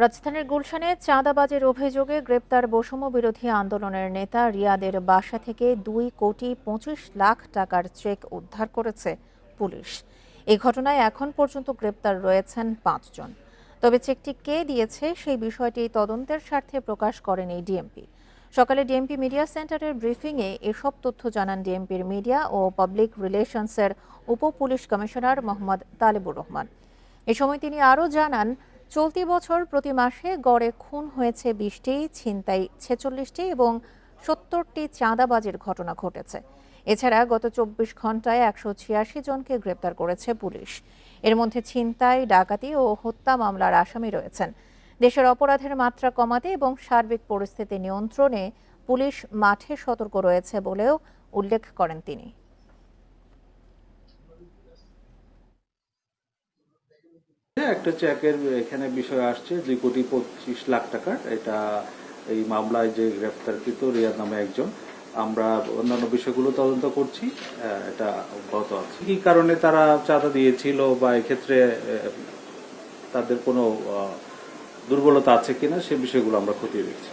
রাজধানীর গুলশানে চাঁদাবাজির অভিযোগে গ্রেপ্তার বৈষম্য বিরোধী আন্দোলনের নেতা রিয়াদের বাসা থেকে 2,25,00,000 টাকার চেক উদ্ধার করেছে পুলিশ। এই ঘটনায় এখন পর্যন্ত গ্রেপ্তার রয়েছেন 5 জন। তবে চেকটি কে দিয়েছে সেই বিষয়টি তদন্তের স্বার্থে প্রকাশ করেনি ডিএমপি। সকালে ডিএমপি মিডিয়া সেন্টারের ব্রিফিংয়ে এসব তথ্য জানান ডিএমপির মিডিয়া ও পাবলিক রিলেশনসের উপ পুলিশ কমিশনার মোহাম্মদ তালেবুর রহমান। এ সময় তিনি আরও জানান, চলতি বছর প্রতি মাসে গড়ে খুন হয়েছে 20টি, ছিনতাই 46টি এবং 70টি চাঁদাবাজির ঘটনা ঘটেছে। এছাড়া গত 24 ঘন্টায় 186 জনকে গ্রেপ্তার করেছে পুলিশ। এর মধ্যে ছিনতাই, ডাকাতি ও হত্যা মামলার আসামি রয়েছেন। দেশের অপরাধের মাত্রা কমাতে এবং সার্বিক পরিস্থিতি নিয়ন্ত্রণে পুলিশ মাঠে সতর্ক রয়েছে বলেও উল্লেখ করেন তিনি। একটা চেকের এখানে বিষয় আসছে 2,25,00,000 টাকার। এটা এই মামলায় যে গ্রেফতারকৃত রিয়াদ নামে একজন। আমরা অন্যান্য বিষয়গুলো তদন্ত করছি, এটা অব্যাহত আছে। কি কারণে তারা চাঁদা দিয়েছিল বা এক্ষেত্রে তাদের কোনো দুর্বলতা আছে কিনা সে বিষয়গুলো আমরা খতিয়ে দেখছি।